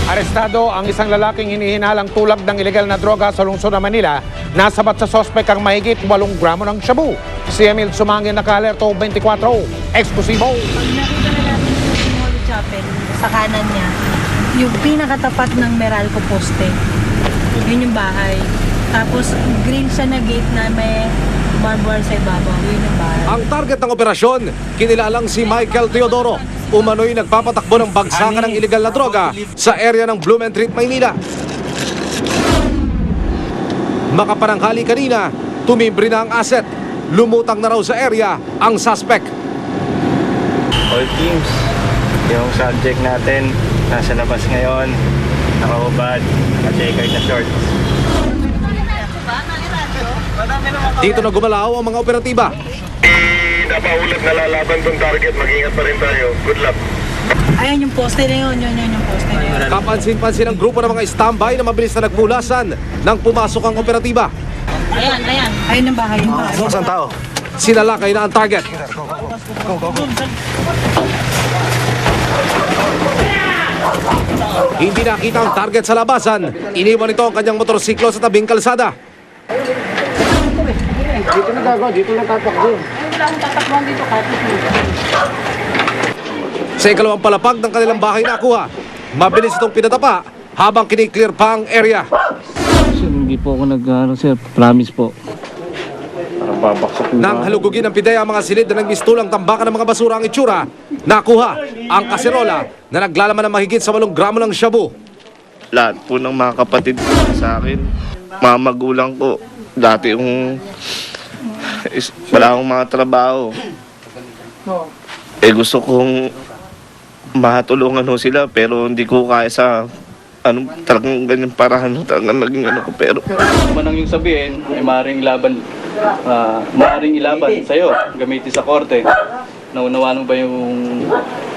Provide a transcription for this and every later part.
Arestado ang isang lalaking hinihinalang tulak ng ilegal na droga sa lungsod ng Manila. Nasabat sa sospek ang mahigit 8 gramo ng shabu. Si Emil Sumangin, naka-alerto 24. Eksklusibo. Pag nakita na natin yung Holy Chapel sa kanan niya, yung pinakatapat ng Meralco Poste, yun yung bahay. Tapos green siya na gate na may barbed sa ibabaw, yun yung bahay. Ang target ng operasyon, kinilalang si Michael Teodoro. Umano'y nagpapatakbo ng bagsakan ng ilegal na droga sa area ng Blumentritt, Maynila. Makapananghali kanina, tumimbre na ang asset. Lumutang na raw sa area ang suspect. All teams, yung subject natin nasa labas ngayon, nakaubad, naka-checkered na shorts. Dito na gumalaw ang mga operatiba. Napaulat na lalaban tong target, mag-ingat pa rin tayo. Good luck. Ayan yung poste na yun, yun yung poste na yun. Kapansin-pansin ang grupo ng mga standby na mabilis na nagmulasan nang pumasok ang operatiba. Ayan. Ayun ang bahay yung bahay. Saan tao? Sinalakay na ang target. Hindi nakita ang target sa labasan. Iniwan nito ang kanyang motorsiklo sa tabing kalsada. Sa ikalawang palapag ng kanilang bahay nakuha, mabilis itong pinatapa habang kiniklear pa ang area. Sir, hindi po ako sir. Promise po. Parang babaksak yung Nang halugugin ng pideya ang mga silid na nagmistulang tambakan ng mga basura ang itsura, nakuha ang kaserola na naglalaman ng mahigit sa 8 gramo ng shabu. lahat po ng mga kapatid sa akin, mga magulang ko, dati yung wala akong mga trabaho. Gusto kong matulungan ho sila pero hindi ko kaya sa talagang ganyan parahan talagang naging ko pero Manang yung sabihin ay maaaring ilaban sa'yo, gamitin sa korte. Naunawa mo ba yung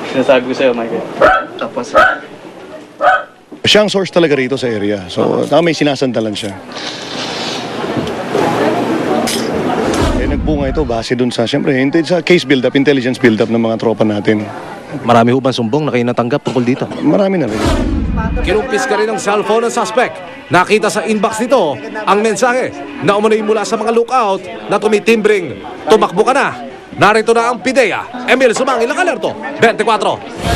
sinasabi ko sa'yo, Michael? tapos Siya ang source talaga rito sa area. So, may sinasandalan siya. Nagbunga ito base dun sa, siyempre, sa case build-up, intelligence build-up ng mga tropa natin. Marami ho bang sumbong na kayo natanggap tungkol dito? Marami na rin. Kinumpis ka rin ang cellphone ng suspect. Nakita sa inbox nito ang mensahe na umunoy mula sa mga lookout na tumitimbring, tumakbo ka na. Narito na ang pideya. Emil Sumangin, naka-alerto, 24.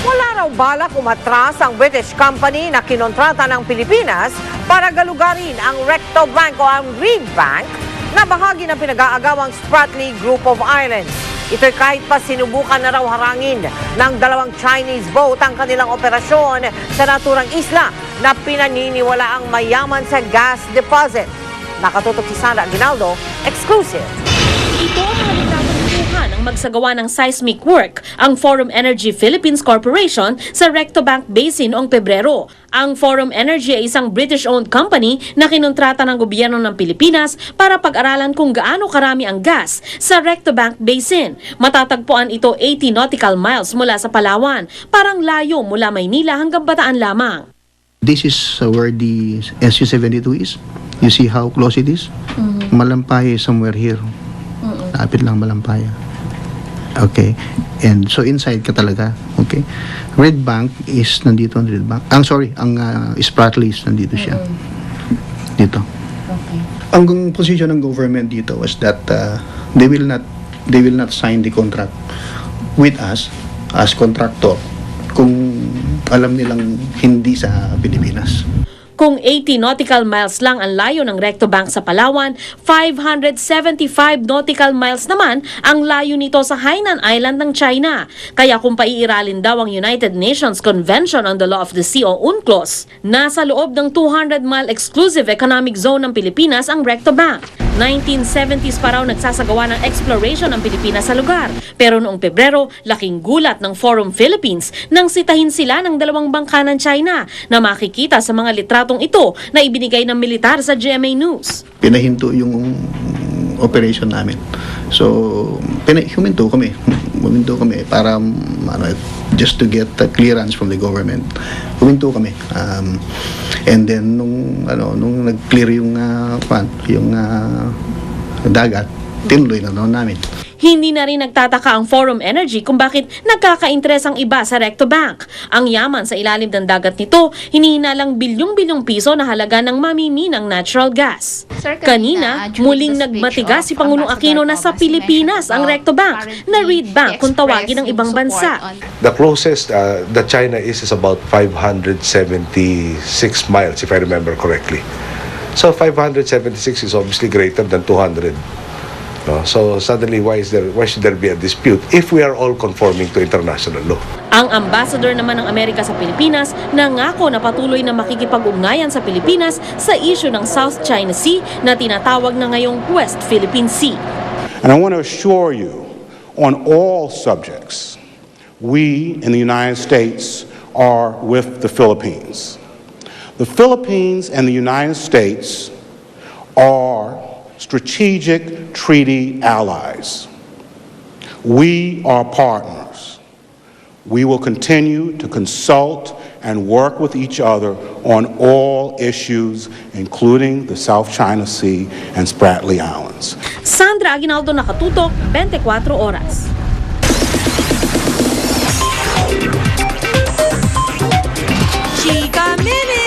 Wala raw balak umatras ang British company na kinontrata ng Pilipinas para galugarin ang Recto Bank o ang Green Bank na bahagi ng pinag-aagawang Spratly Group of Islands. Ito'y kahit pa sinubukan na raw harangin ng 2 Chinese boat ang kanilang operasyon sa naturang isla na pinaniniwala ang mayaman sa gas deposit. Nakatutok si Sandra Aguinaldo, exclusive. Ito ang halimutan ang magsagawa ng seismic work ang Forum Energy Philippines Corporation sa Recto Bank Basin noong Pebrero. Ang Forum Energy ay isang British-owned company na kinontrata ng gobyerno ng Pilipinas para pag-aralan kung gaano karami ang gas sa Recto Bank Basin. Matatagpuan ito 80 nautical miles mula sa Palawan, parang layo mula Maynila hanggang Bataan lamang. This is where the SU-72 is. You see how close it is? Malampaya is somewhere here. Lapit lang Malampaya. Okay. And so inside ka talaga. Okay. Red Bank is nandito ang Red Bank. Ang Spratly is nandito siya. Dito. Okay. Ang position ng government dito was that they will not sign the contract with us as contractor kung alam nilang hindi sa Pilipinas. Kung 80 nautical miles lang ang layo ng Recto Bank sa Palawan, 575 nautical miles naman ang layo nito sa Hainan Island ng China. Kaya kung paiiralin daw ang United Nations Convention on the Law of the Sea o UNCLOS, nasa loob ng 200-mile exclusive economic zone ng Pilipinas ang Recto Bank. 1970s pa raw nagsasagawa ng exploration ng Pilipinas sa lugar. Pero noong Pebrero, laking gulat ng Forum Philippines nang sitahin sila ng 2 bangka ng China na makikita sa mga litratong ito na ibinigay ng militar sa GMA News. Pinahinto yung operation namin. So, huminto kami para just to get clearance from the government. Huminto kami. And then nung nag-clear yung dagat, tinuloy na namin. Hindi na rin nagtataka ang Forum Energy kung bakit nagkaka-interes ang iba sa Recto Bank. Ang yaman sa ilalim ng dagat nito, hinihinalang bilyong-bilyong piso na halaga ng mamiminang natural gas. Kanina, muling nagmatigas si Pangulong Aquino na sa Pilipinas ang Recto Bank na Reed Bank kung tawagin ng ibang bansa. The closest that China is about 576 miles, if I remember correctly. So 576 is obviously greater than 200. No? So suddenly, why should there be a dispute if we are all conforming to international law? Ang ambassador naman ng Amerika sa Pilipinas nangako na patuloy na makikipag-ugnayan sa Pilipinas sa issue ng South China Sea na tinatawag na ngayong West Philippine Sea. And I want to assure you, on all subjects, we in the United States are with the Philippines. The Philippines and the United States are strategic treaty allies. We are partners. We will continue to consult and work with each other on all issues, including the South China Sea and Spratly Islands. Sandra Aguinaldo, Nakatutok, 24 Oras. Chika Minute!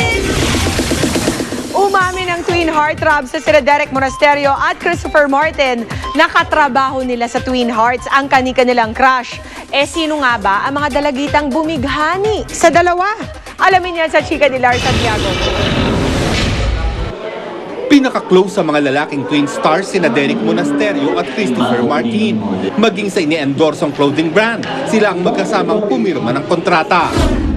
Umamin ang Twin Heartthrobs sa sila Derek Monasterio at Christopher Martin. Nakatrabaho nila sa Twin Hearts ang kani-kanilang crush. Sino nga ba ang mga dalagitang bumighani sa dalawa? Alamin yan sa Chika ni Lar Santiago. Pinaka-close sa mga lalaking twin stars sina Derek Monasterio at Christopher Martin. Maging sa ini-endorsong clothing brand, sila ang magkasamang pumirma ng kontrata.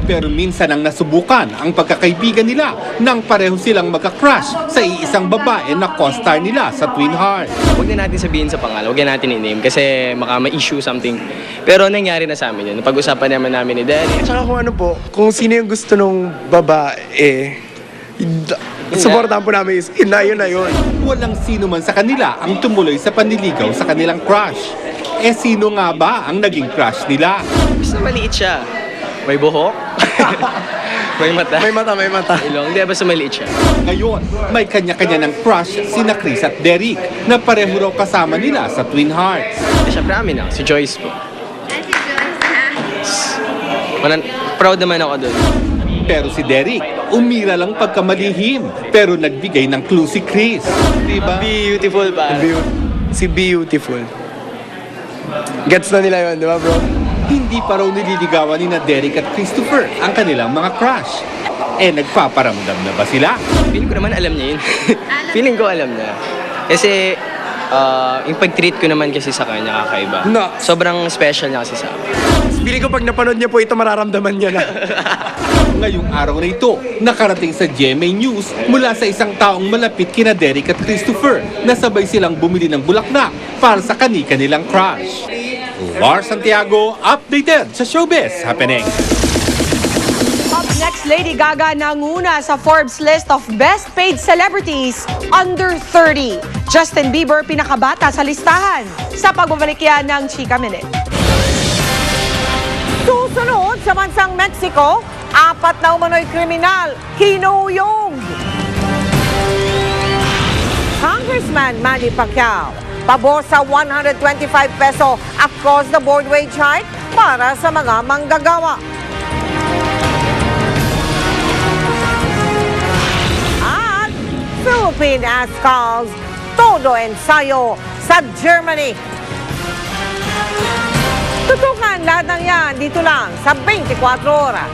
Pero minsan ang nasubukan ang pagkakaibigan nila nang pareho silang magka-crush sa iisang babae na co-star nila sa Twin Hearts. Huwag na natin sabihin sa pangalan, huwag na natin i-name kasi baka ma-issue something. Pero nangyari na sa amin yun. Napag-usapan naman namin ni Derek. Tsaka kung ano po, kung sino yung gusto nung babae, supportahan po namin is, yun na yun. Walang sino man sa kanila ang tumuloy sa panliligaw sa kanilang crush. Sino nga ba ang naging crush nila? Basta maliit siya. May buhok. May mata. May mata. Ilong. Hindi, basta maliit siya. Ngayon, may kanya-kanya ng crush sina Chris at Derek na pareho raw kasama nila sa Twin Hearts. Siyempre amin ako, si Joyce po. Proud naman ako doon. Pero si Derek, umira lang pagkamalihim. Pero nagbigay ng clue si Chris. Diba? Beautiful ba? Si Beautiful. Gets na nila yun, di ba bro? Hindi pa raw nililigawan ni na Derek at Christopher ang kanilang mga crush. Nagpaparamdam na ba sila? Feeling ko naman alam niya yun. Feeling ko alam na. Kasi yung pag-treat ko naman kasi sa kanya kakaiba. No. Sobrang special niya kasi sa akin. Feeling ko pag napanood niya po ito, mararamdaman niya na. Ngayong araw na ito, nakarating sa GMA News mula sa isang taong malapit kina Derek at Christopher na sabay silang bumili ng bulaklak para sa kani-kanilang crush. Lar Santiago, updated sa Showbiz Happening. Up next, Lady Gaga nanguna sa Forbes list of best paid celebrities under 30. Justin Bieber pinakabata sa listahan. Sa pagbabalik yan ng Chika Minute. Susunod sa bansang Mexico, 4 na umano'y kriminal, hinuyog. Congressman Manny Pacquiao, pabor sa 125 peso across the board wage hike para sa mga manggagawa. At Philippine Ascals, todo ensayo sa Germany. Tutukan lahat ng yan dito lang sa 24 Oras.